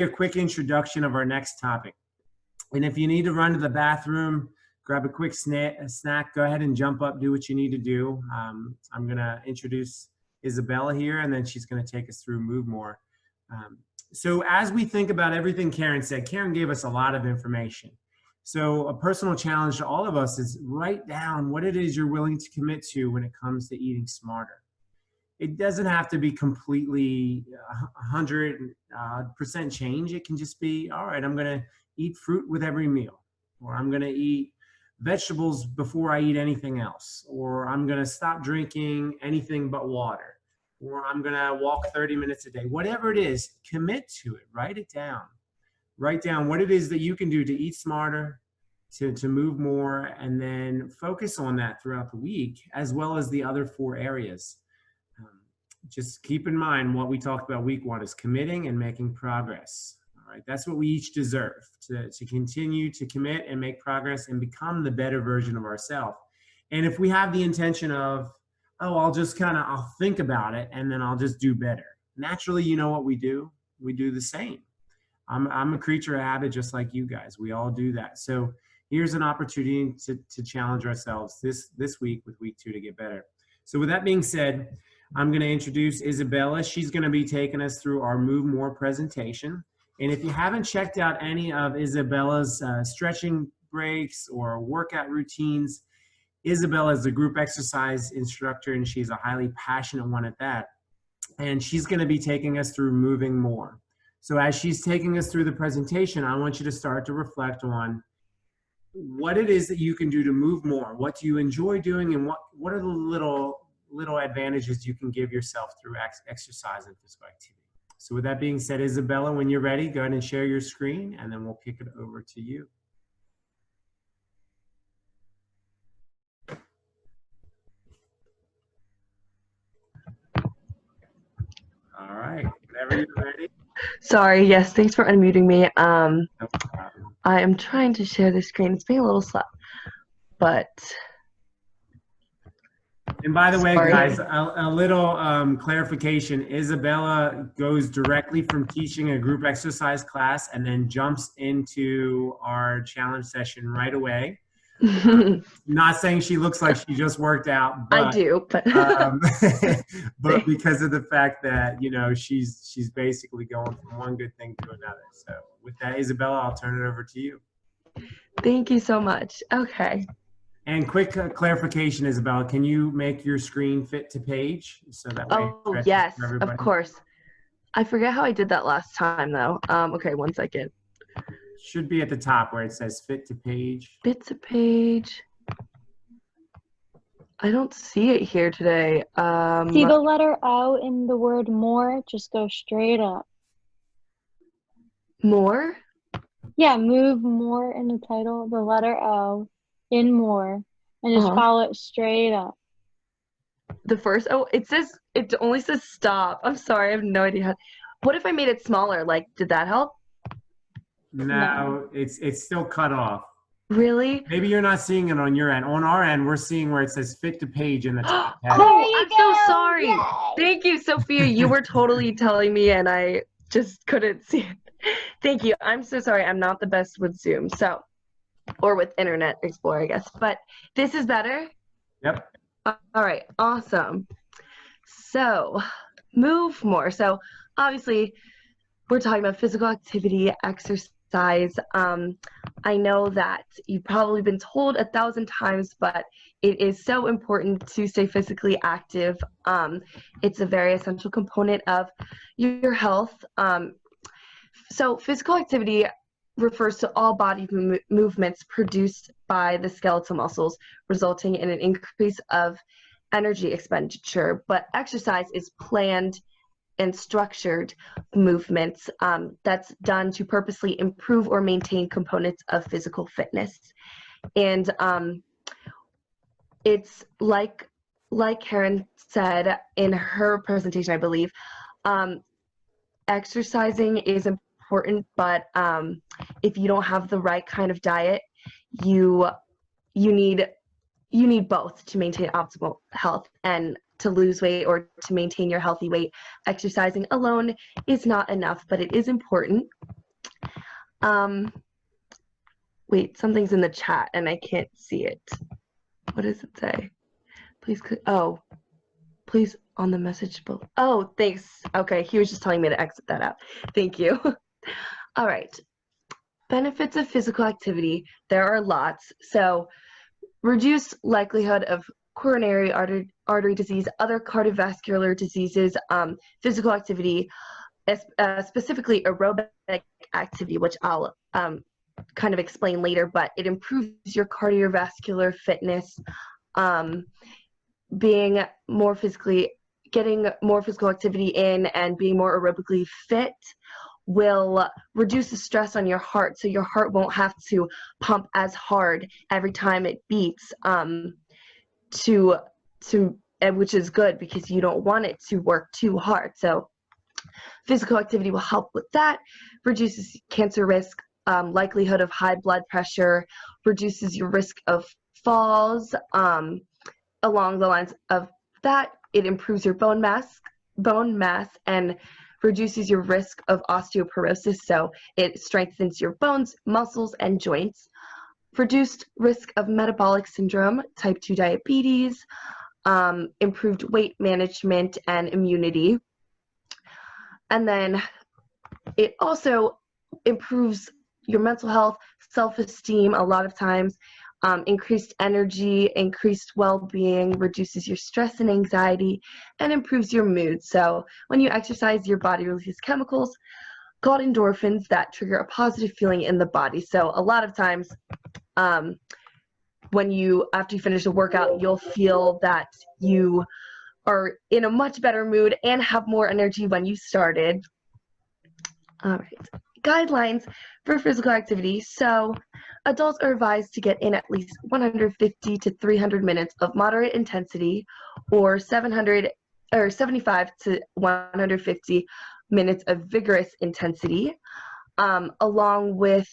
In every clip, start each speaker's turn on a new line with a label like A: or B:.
A: a quick introduction of our next topic. And if you need to run to the bathroom, grab a quick snack, go ahead and jump up, do what you need to do. I'm going to introduce Isabella here, and then she's going to take us through Move More. So as we think about everything Karen said, Karen gave us a lot of information. So a personal challenge to all of us is write down what it is you're willing to commit to when it comes to eating smarter. It doesn't have to be completely 100% change. It can just be, all right, I'm going to eat fruit with every meal, or I'm going to eat vegetables before I eat anything else, or I'm going to stop drinking anything but water, or I'm going to walk 30 minutes a day. Whatever it is, commit to it. Write it down. Write down what it is that you can do to eat smarter, to move more, and then focus on that throughout the week, as well as the other 4 areas. Just keep in mind what we talked about week 1 is committing and making progress. All right, that's what we each deserve, to continue to commit and make progress and become the better version of ourselves. And if we have the intention of, oh, I'll think about it and then I'll just do better. Naturally, you know what we do? We do the same. I'm a creature of habit just like you guys. We all do that. So here's an opportunity to challenge ourselves this week with week 2 to get better. So with that being said, I'm going to introduce Isabella. She's going to be taking us through our Move More presentation. And if you haven't checked out any of Isabella's stretching breaks or workout routines, Isabella is a group exercise instructor, and she's a highly passionate one at that. And she's going to be taking us through moving more. So as she's taking us through the presentation, I want you to start to reflect on what it is that you can do to move more. What do you enjoy doing, and what are the little advantages you can give yourself through exercise and physical activity. So with that being said, Isabella, when you're ready, go ahead and share your screen, and then we'll kick it over to you. All right, whenever you're ready.
B: Sorry, yes, thanks for unmuting me.
A: No problem.
B: I am trying to share the screen. It's being a little slow, but...
A: And by the way, guys, a little clarification. Isabella goes directly from teaching a group exercise class and then jumps into our challenge session right away. Not saying she looks like she just worked out, but
B: I do, but
A: but because of the fact that, you know, she's basically going from one good thing to another. So with that, Isabella, I'll turn it over to you.
B: Thank you so much. Okay.
A: And quick clarification, Isabella, can you make your screen fit to page so that way?
B: Oh, yes, of course. I forget how I did that last time, though. Okay, 1 second.
A: Should be at the top where it says fit to page.
B: Fit to page. I don't see it here today.
C: See the letter O in the word more? Just go straight up.
B: More?
C: Yeah, move more in the title, the letter O in more, and just follow it straight up.
B: The first, it only says stop. I'm sorry, I have no idea. What if I made it smaller? Like, did that help?
A: No, it's still cut off.
B: Really?
A: Maybe you're not seeing it on your end. On our end, we're seeing where it says fit to page in the top.
B: Oh, I'm so sorry. Yay. Thank you, Sophia. You were totally telling me, and I just couldn't see it. Thank you. I'm so sorry. I'm not the best with Zoom, or with Internet Explorer, I guess. But this is better?
A: Yep.
B: All right. Awesome. So, move more. So, obviously, we're talking about physical activity, exercise. I know that you've probably been told 1,000 times, but it is so important to stay physically active. It's a very essential component of your health. So physical activity refers to all body movements produced by the skeletal muscles, resulting in an increase of energy expenditure. But exercise is planned and structured movements that's done to purposely improve or maintain components of physical fitness. And it's like Karen said in her presentation, I believe, exercising is important, but if you don't have the right kind of diet, you need both to maintain optimal health. And to lose weight or to maintain your healthy weight. Exercising alone is not enough, but it is important. Wait, something's in the chat and I can't see it. What does it say? Please, please on the message below. Oh, thanks. Okay, he was just telling me to exit that out. Thank you. All right. Benefits of physical activity. There are lots. So, reduce likelihood of coronary artery disease, other cardiovascular diseases, physical activity, specifically aerobic activity, which I'll kind of explain later, but it improves your cardiovascular fitness. Being more physically, getting more physical activity in and being more aerobically fit will reduce the stress on your heart, so your heart won't have to pump as hard every time it beats, which is good because you don't want it to work too hard. So physical activity will help with that, reduces cancer risk, likelihood of high blood pressure, reduces your risk of falls. Along the lines of that, it improves your bone mass and reduces your risk of osteoporosis, so it strengthens your bones, muscles, and joints. Reduced risk of metabolic syndrome, type 2 diabetes, improved weight management and immunity. And then it also improves your mental health, self-esteem a lot of times, increased energy, increased well-being, reduces your stress and anxiety, and improves your mood. So when you exercise, your body releases chemicals called endorphins that trigger a positive feeling in the body. So a lot of times after you finish a workout, you'll feel that you are in a much better mood and have more energy when you started. All right. Guidelines for physical activity. So adults are advised to get in at least 150 to 300 minutes of moderate intensity, or 75 to 150 minutes of vigorous intensity, along with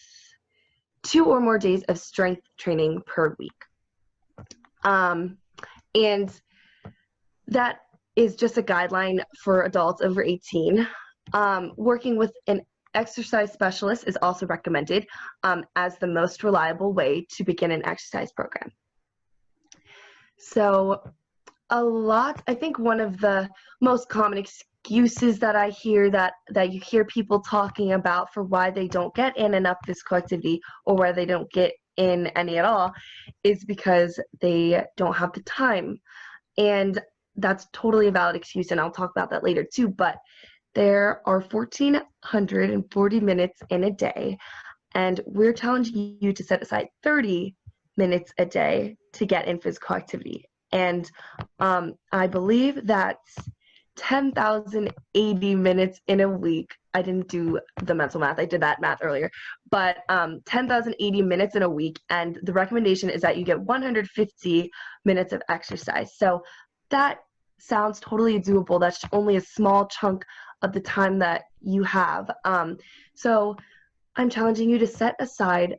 B: 2 or more days of strength training per week. And that is just a guideline for adults over 18. Working with an exercise specialist is also recommended as the most reliable way to begin an exercise program. So I think one of the most common excuses that I hear that you hear people talking about for why they don't get in enough physical activity or why they don't get in any at all is because they don't have the time. And that's totally a valid excuse, and I'll talk about that later too, but there are 1,440 minutes in a day, and we're challenging you to set aside 30 minutes a day to get in physical activity. And I believe that's 10,080 minutes in a week. I didn't do the mental math. I did that math earlier. But 10,080 minutes in a week, and the recommendation is that you get 150 minutes of exercise. So that sounds totally doable. That's only a small chunk of the time that you have. So I'm challenging you to set aside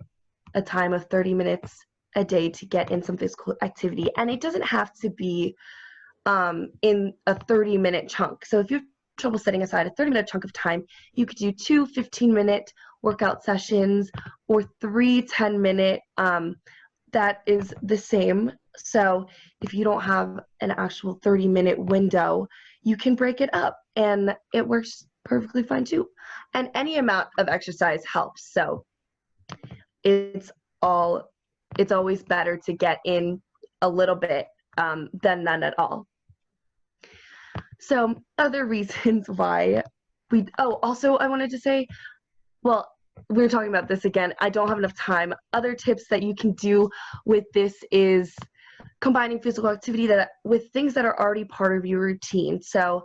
B: a time of 30 minutes a day to get in some physical activity. And it doesn't have to be in a 30-minute chunk. So if you have trouble setting aside a 30-minute chunk of time, you could do 2 15-minute workout sessions or 3 10-minute. That is the same. So if you don't have an actual 30-minute window, you can break it up, and it works perfectly fine too. And any amount of exercise helps. So it's always better to get in a little bit than none at all. So other reasons why also I wanted to say, well, we were talking about this again. I don't have enough time. Other tips that you can do with this is combining physical activity with things that are already part of your routine. So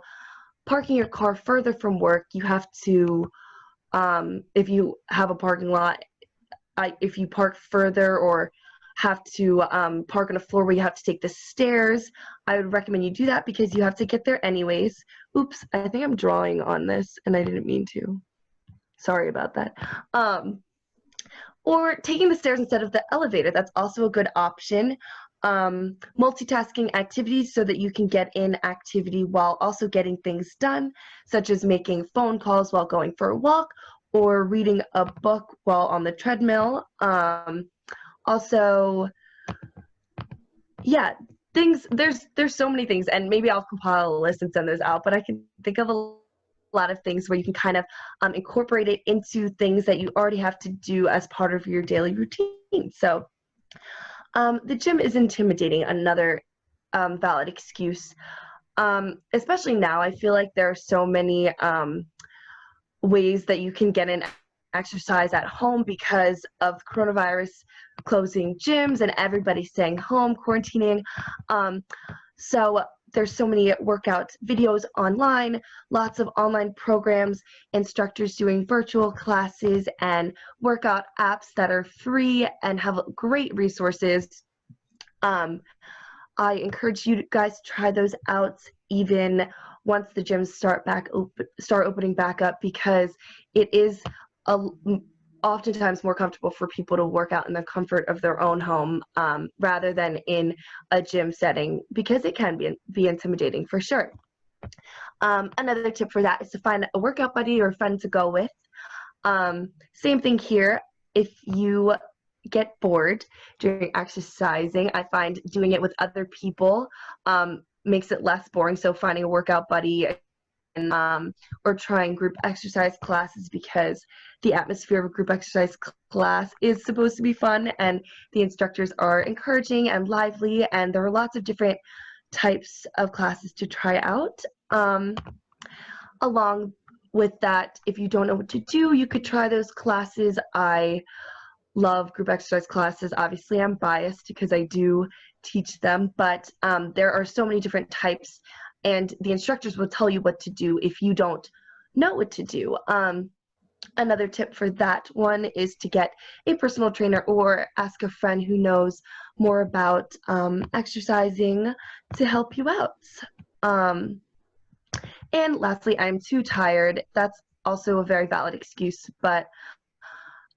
B: parking your car further from work, you have to, if you have a parking lot, if you park further or have to park on a floor where you have to take the stairs, I would recommend you do that because you have to get there anyways. Oops, I think I'm drawing on this and I didn't mean to. Sorry about that. Or taking the stairs instead of the elevator, that's also a good option. multitasking activities so that you can get in activity while also getting things done, such as making phone calls while going for a walk or reading a book while on the treadmill. Also, yeah, there's so many things, and maybe I'll compile a list and send those out, but I can think of a lot of things where you can kind of incorporate it into things that you already have to do as part of your daily routine. So the gym is intimidating, another valid excuse. Especially now, I feel like there are so many ways that you can get in exercise at home because of coronavirus closing gyms and everybody staying home, quarantining. So there's so many workout videos online, lots of online programs, instructors doing virtual classes, and workout apps that are free and have great resources. I encourage you guys to try those out even once the gyms start opening back up, because it is oftentimes more comfortable for people to work out in the comfort of their own home rather than in a gym setting, because it can be intimidating for sure. Another tip for that is to find a workout buddy or friend to go with. Same thing here. If you get bored during exercising, I find doing it with other people makes it less boring. So finding a workout buddy and, or trying group exercise classes, because the atmosphere of a group exercise class is supposed to be fun and the instructors are encouraging and lively, and there are lots of different types of classes to try out. Along with that, if you don't know what to do, you could try those classes. I love group exercise classes. Obviously, I'm biased because I do teach them, but there are so many different types, and the instructors will tell you what to do if you don't know what to do. Another tip for that one is to get a personal trainer or ask a friend who knows more about exercising to help you out. And lastly, I'm too tired. That's also a very valid excuse, but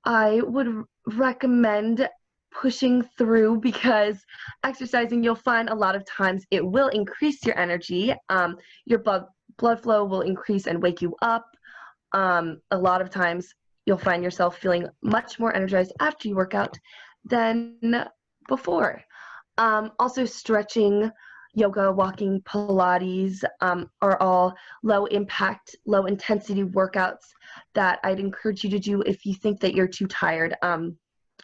B: I would recommend pushing through, because exercising, you'll find a lot of times it will increase your energy. Your blood flow will increase and wake you up. A lot of times you'll find yourself feeling much more energized after you work out than before. Also, stretching, yoga, walking, Pilates are all low impact, low intensity workouts that I'd encourage you to do if you think that you're too tired.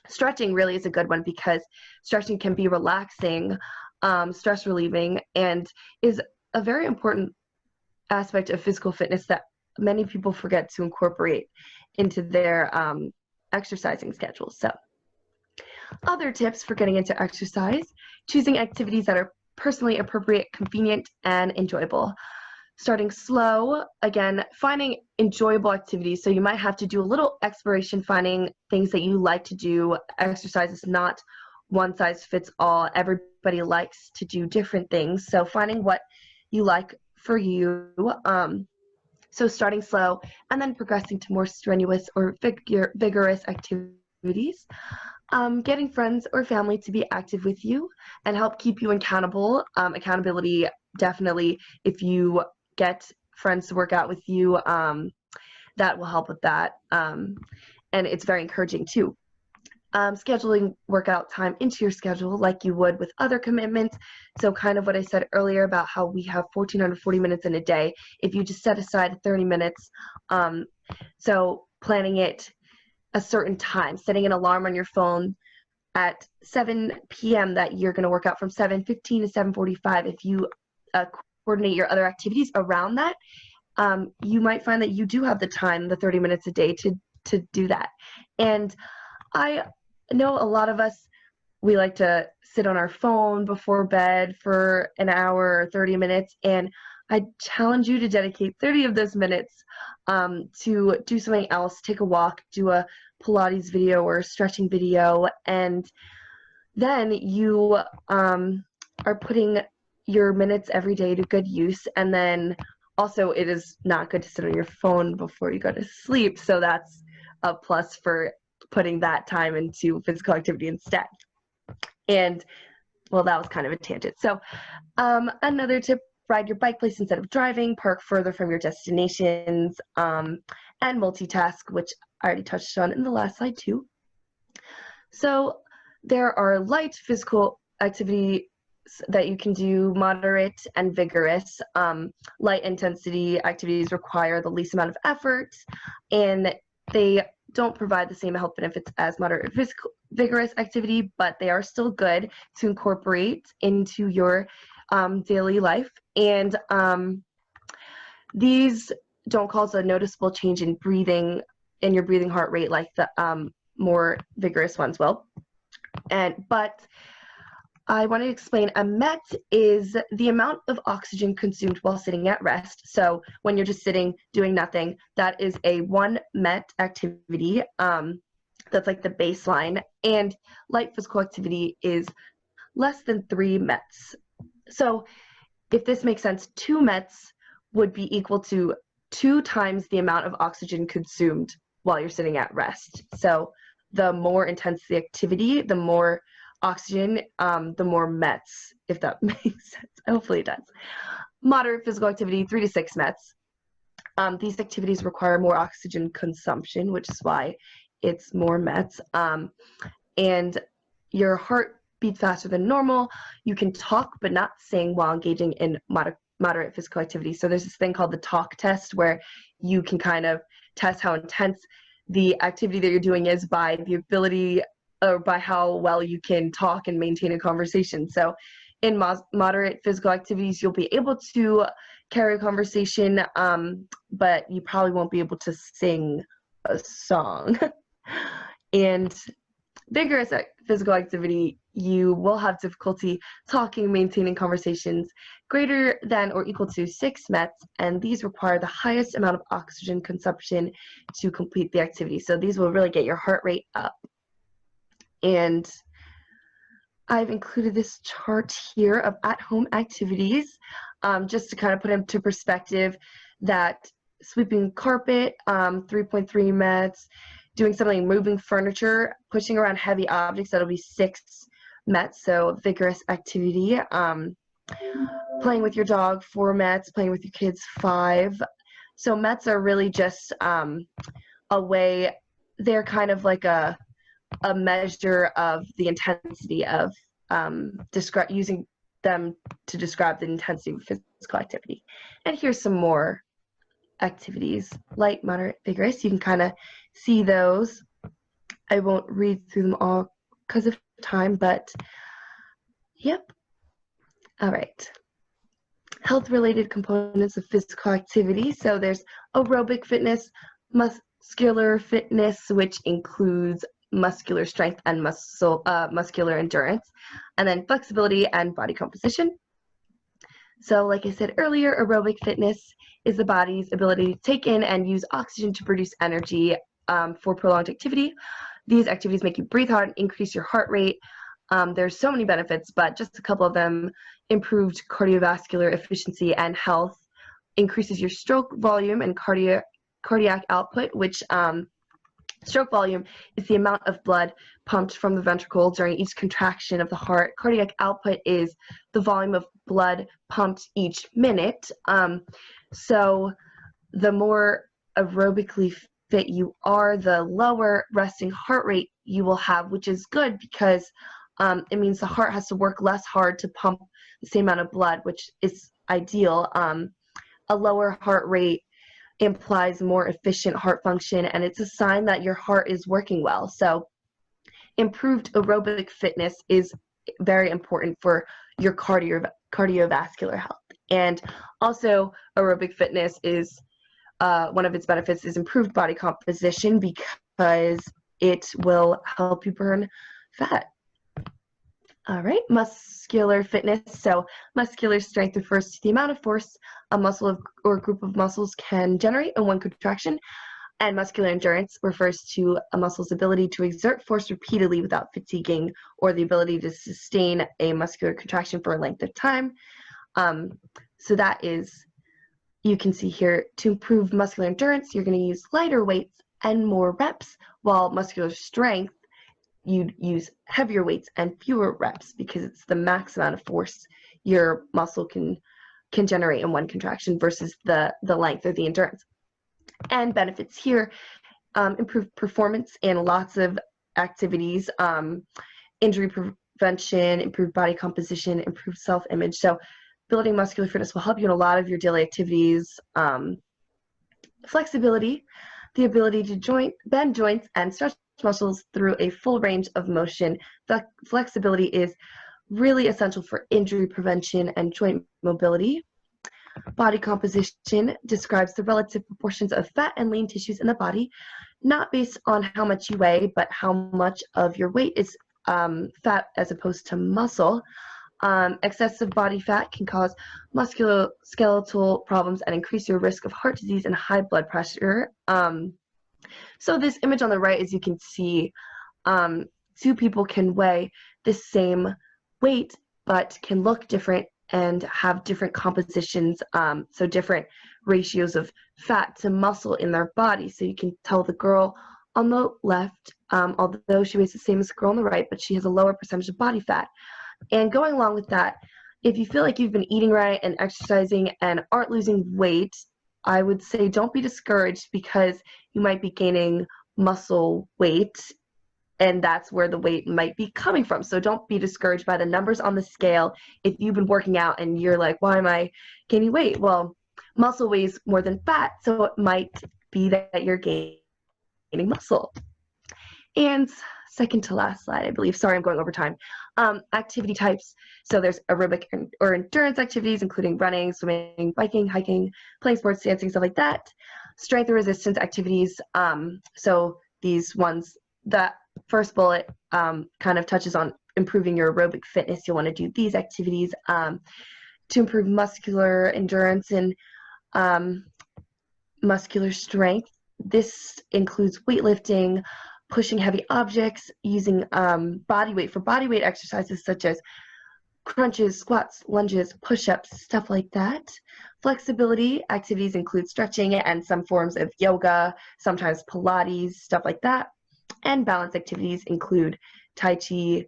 B: Stretching really is a good one, because stretching can be relaxing, stress relieving, and is a very important aspect of physical fitness that many people forget to incorporate into their exercising schedules. So other tips for getting into exercise: choosing activities that are personally appropriate, convenient, and enjoyable. Starting slow, again, finding enjoyable activities. So you might have to do a little exploration, finding things that you like to do. Exercise is not one size fits all. Everybody likes to do different things. So finding what you like for you. So starting slow and then progressing to more strenuous or vigorous activities. Getting friends or family to be active with you and help keep you accountable. Accountability, definitely, if you get friends to work out with you, that will help with that. And it's very encouraging too. Scheduling workout time into your schedule like you would with other commitments. So kind of what I said earlier about how we have 1,440 minutes in a day. If you just set aside 30 minutes, so planning it a certain time, setting an alarm on your phone at 7 p.m. that you're going to work out from 7:15 to 7:45. If you coordinate your other activities around that, you might find that you do have the time, the 30 minutes a day to do that. And I know a lot of us, we like to sit on our phone before bed for an hour or 30 minutes, and I challenge you to dedicate 30 of those minutes to do something else, take a walk, do a Pilates video or a stretching video, and then you are putting your minutes every day to good use. And then also, it is not good to sit on your phone before you go to sleep, so that's a plus for putting that time into physical activity instead. And well, that was kind of a tangent. So another tip, ride your bike place instead of driving, park further from your destinations, and multitask, which I already touched on in the last slide too. So there are light physical activity that you can do, moderate and vigorous. Light intensity activities require the least amount of effort, and they don't provide the same health benefits as moderate physical vigorous activity, but they are still good to incorporate into your daily life. And these don't cause a noticeable change in breathing, in your breathing heart rate like the more vigorous ones will. But I want to explain, a MET is the amount of oxygen consumed while sitting at rest. So when you're just sitting doing nothing, that is a 1 MET activity. That's like the baseline. And light physical activity is less than 3 METs. So if this makes sense, 2 METs would be equal to 2 times the amount of oxygen consumed while you're sitting at rest. So the more intense the activity, the more oxygen, the more METs, if that makes sense. Hopefully it does. Moderate physical activity, 3 to 6 METs. These activities require more oxygen consumption, which is why it's more METs. And your heart beats faster than normal. You can talk but not sing while engaging in moderate physical activity. So there's this thing called the talk test where you can kind of test how intense the activity that you're doing is by the ability or by how well you can talk and maintain a conversation. So in moderate physical activities, you'll be able to carry a conversation, but you probably won't be able to sing a song. And vigorous physical activity, you will have difficulty talking, maintaining conversations greater than or equal to 6 METs, and these require the highest amount of oxygen consumption to complete the activity. So these will really get your heart rate up. And I've included this chart here of at-home activities, just to kind of put into perspective that sweeping carpet, 3.3 METs, doing something, moving furniture, pushing around heavy objects, that'll be 6 METs, so vigorous activity. Playing with your dog, 4 METs, playing with your kids, 5. So METs are really just a way, they're kind of like a measure of the intensity of using them to describe the intensity of physical activity. And here's some more activities: light, moderate, vigorous. You can kind of see those. I won't read through them all because of time, but yep. All right. Health-related components of physical activity. So there's aerobic fitness, muscular fitness, which includes muscular strength and muscular endurance, and then flexibility and body composition. So like I said earlier, aerobic fitness is the body's ability to take in and use oxygen to produce energy for prolonged activity. These activities make you breathe hard and increase your heart rate. There's so many benefits, but just a couple of them: improved cardiovascular efficiency and health, increases your stroke volume and cardiac output, which stroke volume is the amount of blood pumped from the ventricle during each contraction of the heart. Cardiac output is the volume of blood pumped each minute. So the more aerobically fit you are, the lower resting heart rate you will have, which is good because it means the heart has to work less hard to pump the same amount of blood, which is ideal. A lower heart rate implies more efficient heart function, and it's a sign that your heart is working well. So improved aerobic fitness is very important for your cardiovascular health. And also aerobic fitness is one of its benefits is improved body composition because it will help you burn fat. All right, muscular fitness. So muscular strength refers to the amount of force a muscle or group of muscles can generate in one contraction, and muscular endurance refers to a muscle's ability to exert force repeatedly without fatiguing, or the ability to sustain a muscular contraction for a length of time. So that is, you can see here, to improve muscular endurance, you're going to use lighter weights and more reps, while muscular strength you'd use heavier weights and fewer reps because it's the max amount of force your muscle can generate in one contraction versus the length or the endurance. And benefits here, improved performance in lots of activities, injury prevention, improved body composition, improved self-image. So building muscular fitness will help you in a lot of your daily activities. Flexibility, the ability to bend joints and stretch muscles through a full range of motion. Flexibility is really essential for injury prevention and joint mobility. Body composition describes the relative proportions of fat and lean tissues in the body, not based on how much you weigh, but how much of your weight is fat as opposed to muscle. Excessive body fat can cause musculoskeletal problems and increase your risk of heart disease and high blood pressure. So this image on the right, as you can see, two people can weigh the same weight, but can look different and have different compositions, so different ratios of fat to muscle in their body. So you can tell the girl on the left, although she weighs the same as the girl on the right, but she has a lower percentage of body fat. And going along with that, if you feel like you've been eating right and exercising and aren't losing weight, I would say don't be discouraged because you might be gaining muscle weight, and that's where the weight might be coming from. So don't be discouraged by the numbers on the scale. If you've been working out and you're like, why am I gaining weight? Well, muscle weighs more than fat, so it might be that you're gaining muscle. And second to last slide, I believe. Sorry, I'm going over time. Activity types. So there's aerobic or endurance activities, including running, swimming, biking, hiking, playing sports, dancing, stuff like that. Strength and resistance activities. So these ones, that first bullet kind of touches on improving your aerobic fitness. You'll want to do these activities to improve muscular endurance and muscular strength. This includes weightlifting, pushing heavy objects, using body weight for body weight exercises such as crunches, squats, lunges, push-ups, stuff like that. Flexibility activities include stretching and some forms of yoga, sometimes Pilates, stuff like that. And balance activities include Tai Chi,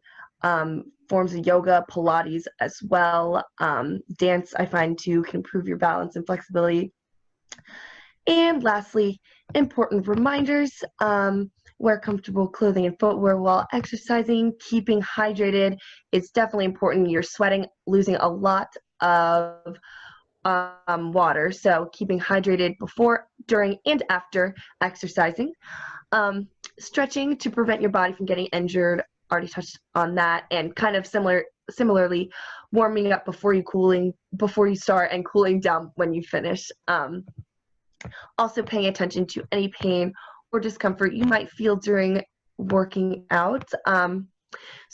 B: forms of yoga, Pilates as well. Dance, I find, too, can improve your balance and flexibility. And lastly, important reminders. Wear comfortable clothing and footwear while exercising. Keeping hydrated is definitely important. You're sweating, losing a lot of water, so keeping hydrated before, during, and after exercising. Stretching to prevent your body from getting injured. Already touched on that. And kind of similarly, warming up before you start and cooling down when you finish. Also paying attention to any pain or discomfort you might feel during working out. So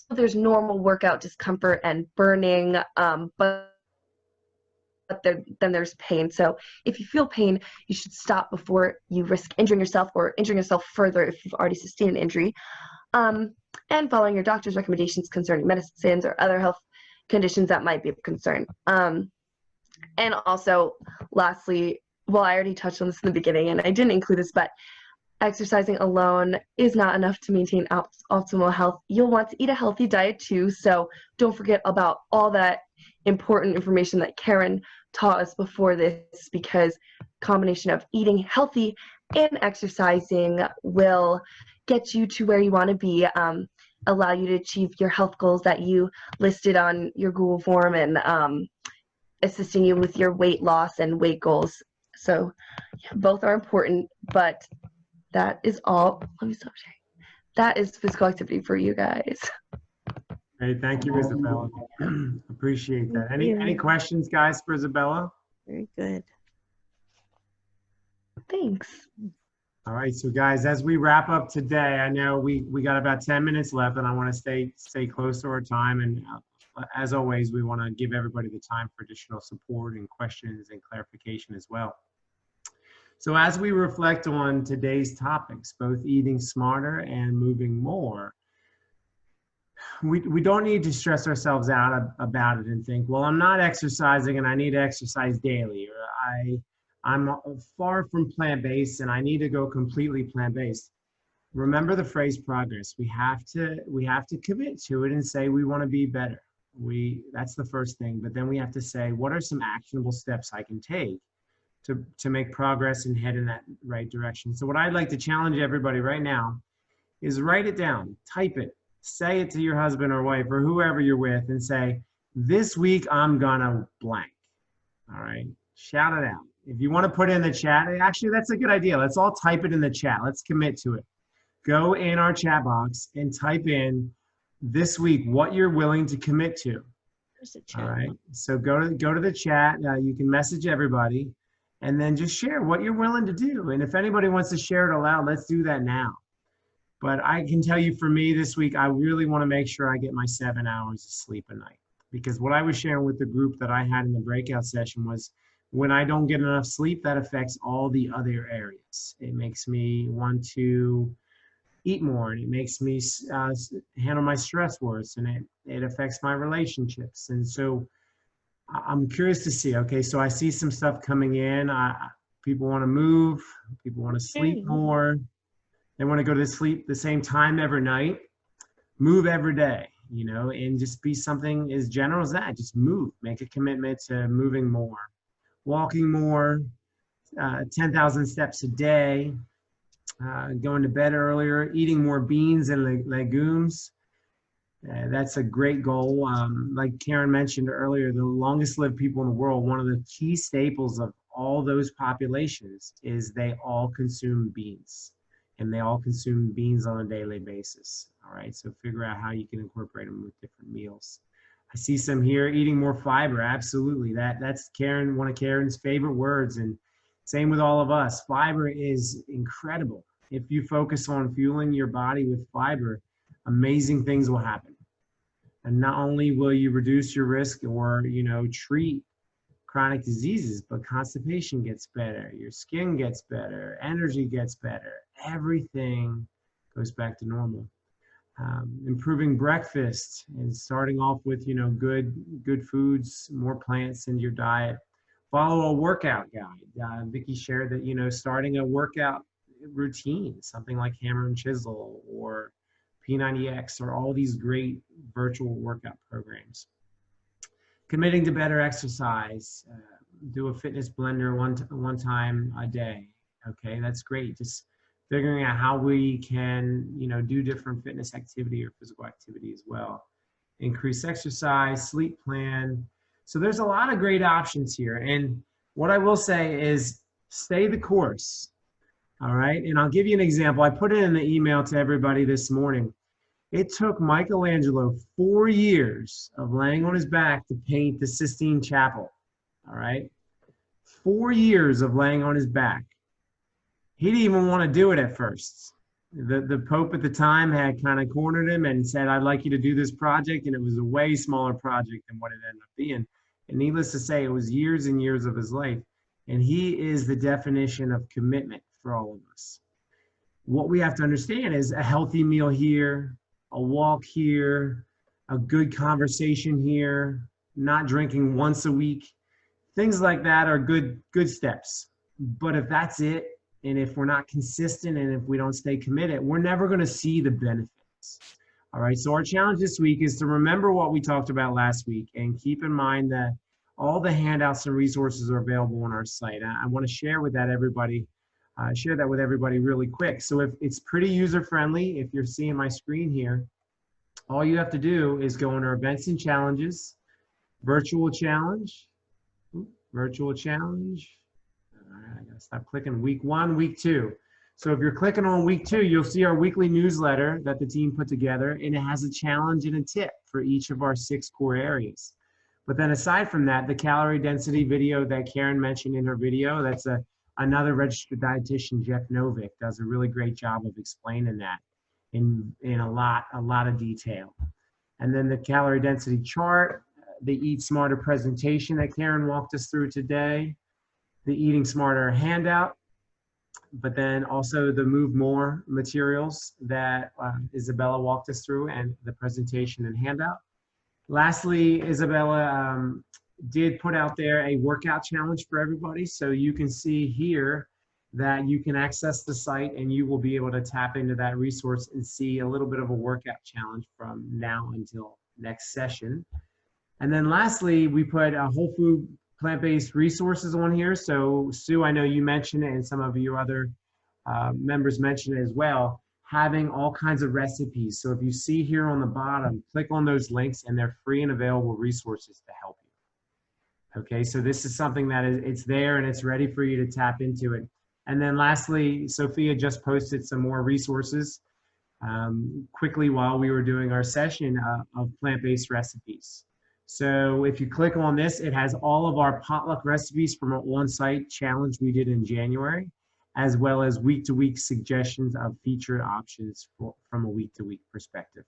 B: there's normal workout discomfort and burning, but then there's pain. So if you feel pain, you should stop before you risk injuring yourself or injuring yourself further if you've already sustained an injury. And following your doctor's recommendations concerning medicines or other health conditions that might be of concern. And also, lastly, well, I already touched on this in the beginning and I didn't include this, but exercising alone is not enough to maintain optimal health. You'll want to eat a healthy diet too, so don't forget about all that important information that Karen taught us before this, because combination of eating healthy and exercising will get you to where you want to be, allow you to achieve your health goals that you listed on your Google form, and assisting you with your weight loss and weight goals. So yeah, both are important, but that is all. Let me stop sharing. That is physical activity for you guys.
A: Great, thank you, Isabella. Appreciate that. Any questions, guys, for Isabella?
D: Very good.
B: Thanks.
A: All right, so guys, as we wrap up today, I know we got about 10 minutes left, and I want to stay close to our time. And as always, we want to give everybody the time for additional support and questions and clarification as well. So as we reflect on today's topics, both eating smarter and moving more, we don't need to stress ourselves out about it and think, well, I'm not exercising and I need to exercise daily, or I'm far from plant-based and I need to go completely plant-based. remember the phrase progress. We have to commit to it and say we want to be better. That's the first thing. But then we have to say, what are some actionable steps I can take to make progress and head in that right direction? So what I'd like to challenge everybody right now is write it down, type it, say it to your husband or wife or whoever you're with and say, this week I'm gonna blank. All right, shout it out. If you want to put it in the chat, actually that's a good idea. Let's all type it in the chat. Let's commit to it. Go in our chat box and type in this week what you're willing to commit to.
D: There's a chat.
A: All right, so go to the chat. You can message everybody and then just share what you're willing to do. And if anybody wants to share it aloud, let's do that now. But I can tell you for me this week, I really want to make sure I get my 7 hours of sleep a night. Because what I was sharing with the group that I had in the breakout session was when I don't get enough sleep, that affects all the other areas. It makes me want to eat more, and it makes me handle my stress worse, and it affects my relationships. And so I'm curious to see, okay, so I see some stuff coming in. People want to move, people want to sleep more. They want to go to sleep the same time every night, move every day, you know, and just be something as general as that. Just move, make a commitment to moving more, walking more, 10,000 steps a day, going to bed earlier, eating more beans and legumes. That's a great goal. Like Karen mentioned earlier, the longest lived people in the world, one of the key staples of all those populations is they all consume beans. And they all consume beans on a daily basis. All right, so figure out how you can incorporate them with different meals. I see some here, eating more fiber. Absolutely, that's Karen, one of Karen's favorite words, and same with all of us. Fiber is incredible. If you focus on fueling your body with fiber, amazing things will happen. And not only will you reduce your risk or, you know, treat chronic diseases, but constipation gets better, your skin gets better, energy gets better, everything goes back to normal. Improving breakfast and starting off with, you know, good foods, more plants in your diet. Follow a workout guide. Vicki shared that, you know, starting a workout routine, something like Hammer and Chisel or P90X or all these great virtual workout programs. Committing to better exercise, do a fitness blender one time a day. Okay, that's great. Just figuring out how we can, you know, do different fitness activity or physical activity as well. Increase exercise, sleep plan. So there's a lot of great options here. And what I will say is stay the course. All right, and I'll give you an example. I put it in the email to everybody this morning. It took Michelangelo 4 years of laying on his back to paint the Sistine Chapel, all right? 4 years of laying on his back. He didn't even want to do it at first. The Pope at the time had kind of cornered him and said, I'd like you to do this project, and it was a way smaller project than what it ended up being. And needless to say, it was years and years of his life. And he is the definition of commitment for all of us. What we have to understand is a healthy meal here, a walk here, a good conversation here, not drinking once a week. Things like that are good steps. But if that's it, and if we're not consistent and if we don't stay committed, we're never going to see the benefits. All right, so our challenge this week is to remember what we talked about last week and keep in mind that all the handouts and resources are available on our site. I want to share with everybody really quick. So if it's pretty user-friendly, if you're seeing my screen here, all you have to do is go under events and challenges, virtual challenge. All right, I gotta stop clicking. Week 1, week 2. So if you're clicking on week 2, you'll see our weekly newsletter that the team put together, and it has a challenge and a tip for each of our 6 core areas. But then aside from that, the calorie density video that Karen mentioned in her video, that's another registered dietitian, Jeff Novick, does a really great job of explaining that in a lot of detail. And then the calorie density chart, the Eat Smarter presentation that Karen walked us through today, the Eating Smarter handout, but then also the Move More materials that Isabella walked us through, and the presentation and handout. Lastly, Isabella did put out there a workout challenge for everybody. So you can see here that you can access the site and you will be able to tap into that resource and see a little bit of a workout challenge from now until next session. And then lastly, we put whole food plant-based resources on here. So Sue, I know you mentioned it and some of your other members mentioned it as well, having all kinds of recipes. So if you see here on the bottom, click on those links and they're free and available resources to help you. Okay, so this is something that it's there and it's ready for you to tap into it. And then lastly, Sophia just posted some more resources quickly while we were doing our session of plant-based recipes. So if you click on this, it has all of our potluck recipes from our on-site challenge we did in January, as well as week-to-week suggestions of featured options from a week-to-week perspective.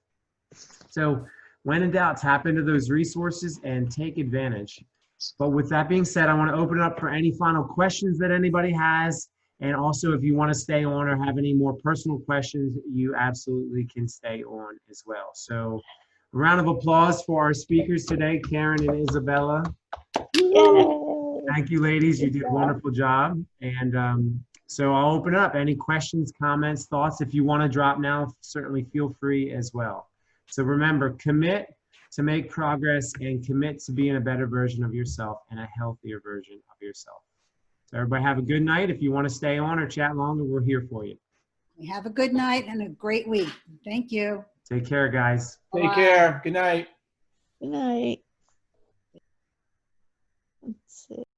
A: So when in doubt, tap into those resources and take advantage. But with that being said, I want to open it up for any final questions that anybody has. And also, if you want to stay on or have any more personal questions, you absolutely can stay on as well. So a round of applause for our speakers today, Karen and Isabella.
C: Yay!
A: Thank you, ladies. You did a wonderful job. And so I'll open up any questions, comments, thoughts. If you want to drop now, certainly feel free as well. So remember, commit to make progress and commit to being a better version of yourself and a healthier version of yourself. So everybody have a good night. If you want to stay on or chat longer, we're here for you.
D: Have a good night and a great week. Thank you.
A: Take care, guys.
E: Take
D: Bye-bye.
E: care. Good night.
F: Good night. Let's see.